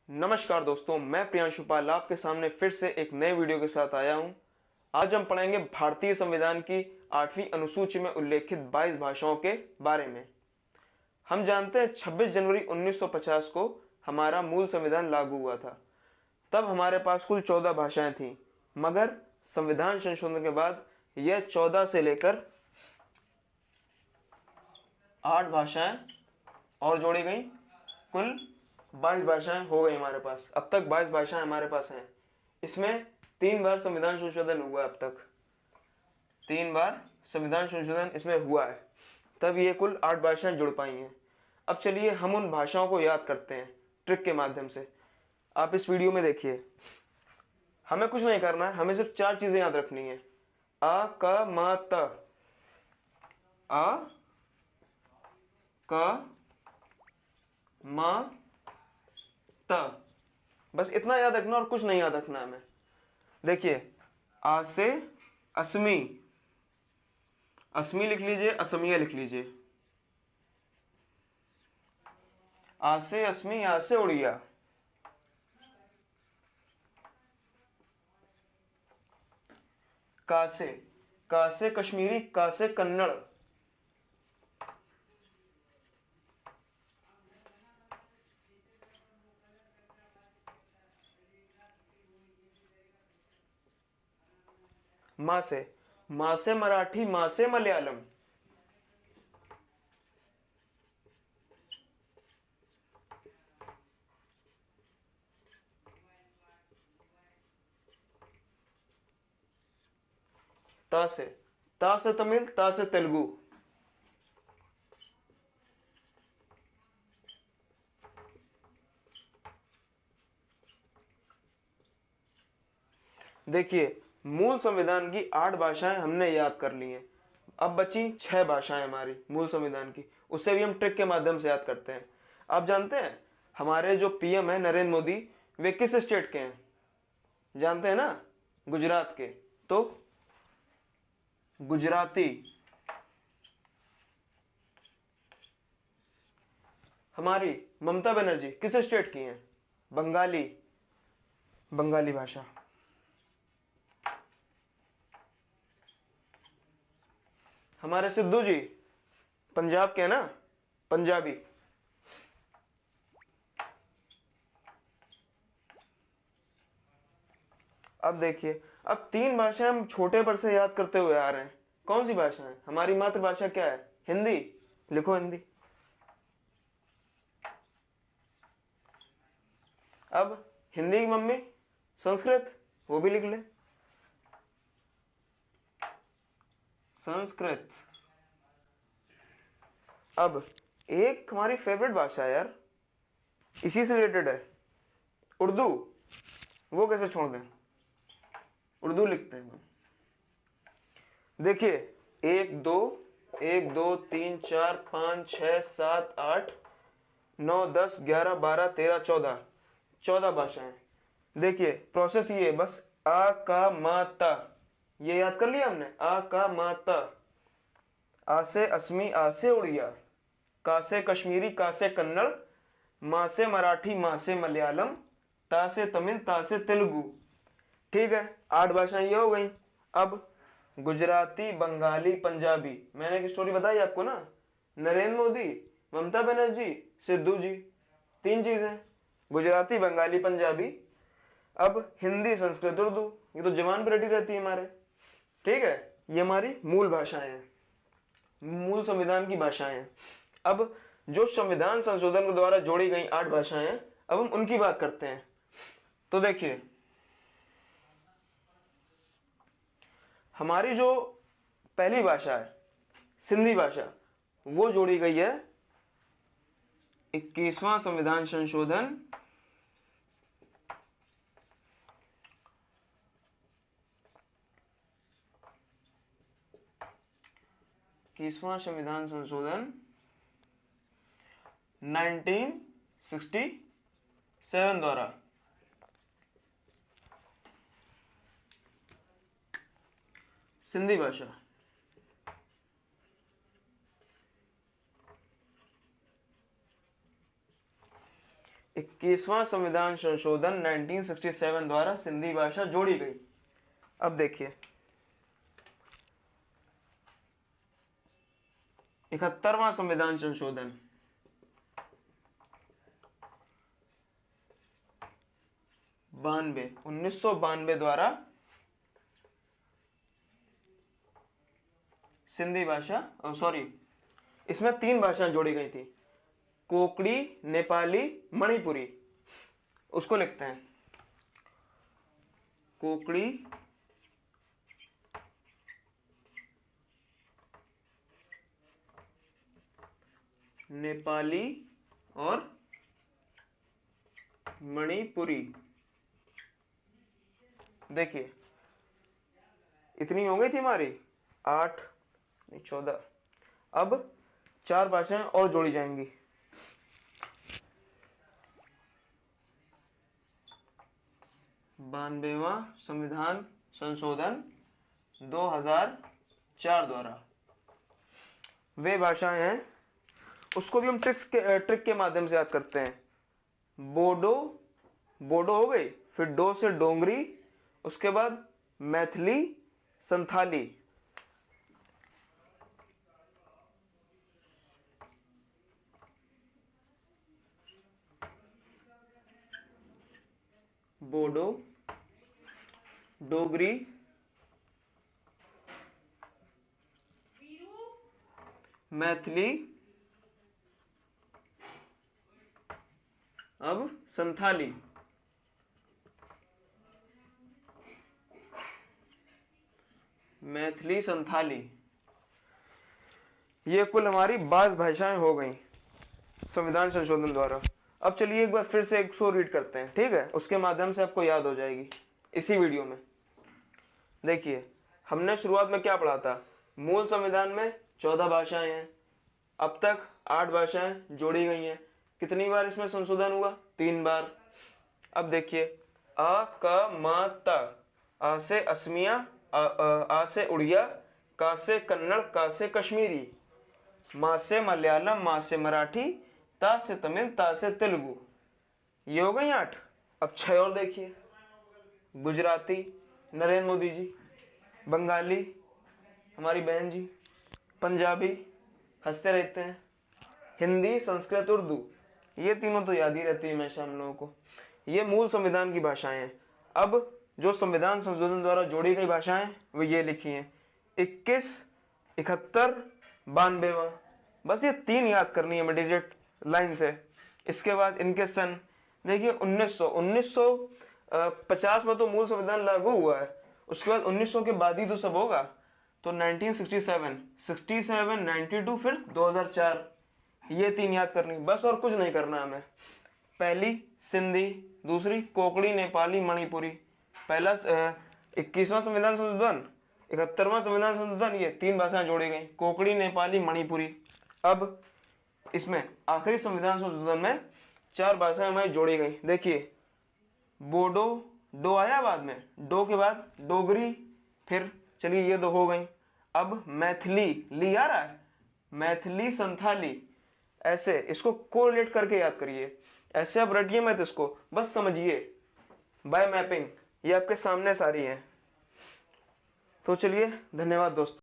नमस्कार दोस्तों, मैं प्रियांशु पाल आपके सामने फिर से एक नए वीडियो के साथ आया हूं। आज हम पढ़ेंगे भारतीय संविधान की 8वीं अनुसूची में उल्लेखित 22 भाषाओं के बारे में। हम जानते हैं 26 जनवरी 1950 को हमारा मूल संविधान लागू हुआ था। तब हमारे पास कुल 14 भाषाएं थीं, मगर संविधान संशोधन के बाद यह 14 से लेकर 8 भाषाएं और जोड़ी गई, कुल 22 भाषाएं हो गई हमारे पास। अब तक 22 भाषाएं हमारे पास हैं। इसमें 3 बार संविधान संशोधन हुआ है। अब तक 3 बार संविधान संशोधन इसमें हुआ है, तब ये कुल 8 भाषाएं जुड़ पाई हैं। अब चलिए हम उन भाषाओं को याद करते हैं ट्रिक के माध्यम से। आप इस वीडियो में देखिए, हमें कुछ नहीं करना है, हमें सिर्फ 4 चीजें याद रखनी है। आ क म त, आ क म त, बस इतना याद रखना और कुछ नहीं याद रखना है हमें। देखिए, आ से असमी, असमी लिख लीजिए, असमिया लिख लीजिए। आ से असमी, आ से उड़िया। का से कश्मीरी, का से कन्नड़। माँ से मराठी, माँ से मलयालम। ता से तमिल, ता से तेलुगु। देखिए, मूल संविधान की 8 भाषाएं हमने याद कर ली हैं। अब बची 6 भाषाएं हमारी मूल संविधान की, उससे भी हम ट्रिक के माध्यम से याद करते हैं। आप जानते हैं हमारे जो पीएम है नरेंद्र मोदी, वे किस स्टेट के हैं? जानते हैं ना? गुजरात के। तो गुजराती। हमारी ममता बनर्जी किस स्टेट की हैं? बंगाली, बंगाली भाषा। हमारे सिद्धू जी पंजाब के हैं ना, पंजाबी। अब देखिए, अब 3 भाषाएं हम छोटे पर से याद करते हुए आ रहे हैं। कौन सी भाषा है? हमारी मातृभाषा क्या है? हिंदी। लिखो हिंदी। अब हिंदी की मम्मी संस्कृत, वो भी लिख ले, संस्कृत। अब एक हमारी फेवरेट भाषा है यार, इसी से रिलेटेड है, उर्दू। वो कैसे छोड़ दें? उर्दू लिखते हैं। देखिए, 1 2 1 2 3 4 5 6 7 8 9 10 11 12 13 14 भाषाएं। देखिए, प्रोसेस ये, बस आ का म त, ये याद कर लिया हमने। आ का म त। आ से असमी, आ से उड़िया। का से कश्मीरी, का से कन्नड़। माँ से मराठी, माँ से मलयालम। ता से तमिल, ता से तेलुगु। ठीक है, 8 भाषाएं ये हो गई। अब गुजराती, बंगाली, पंजाबी। मैंने एक स्टोरी बताई आपको ना, नरेंद्र मोदी, ममता बनर्जी, सिद्धू जी। 3 चीजें, गुजराती, बंगाली, पंजाबी। अब हिंदी, संस्कृत, उर्दू, ये तो जबान पर रेडी रहती है हमारे। ठीक है, ये हमारी मूल भाषाएं हैं, मूल संविधान की भाषाएं हैं। अब जो संविधान संशोधन के द्वारा जोड़ी गई 8 भाषाएं हैं, अब हम उनकी बात करते हैं। तो देखिए, हमारी जो पहली भाषा है सिंधी भाषा, वो जोड़ी गई है 21वां संविधान संशोधन 21वां संविधान संशोधन 1967 द्वारा। सिंधी भाषा। 21वां संविधान संशोधन 1967 द्वारा सिंधी भाषा जोड़ी गई। अब देखिए 71वां संविधान संशोधन 1992 द्वारा सिंधी भाषा, सॉरी, इसमें 3 भाषाएं जोड़ी गई थी, कोंकणी, नेपाली, मणिपुरी। उसको लिखते हैं कोंकणी, नेपाली और मणिपुरी। देखिए इतनी हो गई थी हमारी 8 नहीं 14। अब 4 भाषाएं और जोड़ी जाएंगी। बानवेवां संविधान संशोधन 2004 द्वारा वे भाषाएं हैं, उसको भी हम ट्रिक के माध्यम से याद करते हैं। बोडो, बोडो हो गई, फिर डो से डोंगरी, उसके बाद मैथिली, संथाली। बोडो, डोगरी, मैथिली, अब संथाली। मैथिली, संथाली, ये कुल हमारी 22 भाषाएं हो गई संविधान संशोधन द्वारा। अब चलिए एक बार फिर से 100 रीड करते हैं, ठीक है? उसके माध्यम से आपको याद हो जाएगी इसी वीडियो में। देखिए हमने शुरुआत में क्या पढ़ा था, मूल संविधान में 14 भाषाएं हैं, अब तक 8 भाषाएं जोड़ी गई हैं। कितनी बार इसमें संशोधन हुआ? 3 बार। अब देखिए अ, क, म, त, आ से असमिया, आ से उड़िया, का से कन्नड़, का से कश्मीरी, मा से मलयालम, मा से मराठी, ता से तमिल, ता से तेलुगु। ये हो गई 8। अब 6 और देखिए, गुजराती नरेंद्र मोदी जी, बंगाली हमारी बहन जी, पंजाबी हंसते रहते हैं, हिंदी, संस्कृत, उर्दू, ये तीनों तो याद ही रहती है हमेशा हम लोगों को। ये मूल संविधान की भाषाएं हैं। अब जो संविधान संशोधन द्वारा जोड़ी गई भाषाएं वो ये लिखी हैं 21, 71, 92। बस ये 3 याद करनी है डिजिट लाइन से। इसके बाद इनके सन देखिए 1950 में तो मूल संविधान लागू हुआ है, उसके बाद 1900 के बाद ही तो सब होगा। तो 1967, 67, 92, फिर 2004, ये 3 याद करनी, बस और कुछ नहीं करना हमें। पहली सिंधी, दूसरी कोंकणी, नेपाली, मणिपुरी। पहला 21वां संविधान संशोधन, 71वां संविधान संशोधन, ये 3 भाषाएं जोड़ी गई, कोंकणी, नेपाली, मणिपुरी। अब इसमें आखिरी संविधान संशोधन में 4 भाषाएं हमारी जोड़ी गई। देखिए बोडो, डो आया बाद में, डो के बाद डोगरी, फिर चलिए ये 2 हो गई। अब मैथिली, ली आ रहा है, मैथिली, संथाली, ऐसे इसको कोरिलेट करके याद करिए, ऐसे आप रटिए मत इसको, बस समझिए बाय मैपिंग। ये आपके सामने सारी हैं। तो चलिए धन्यवाद दोस्तों।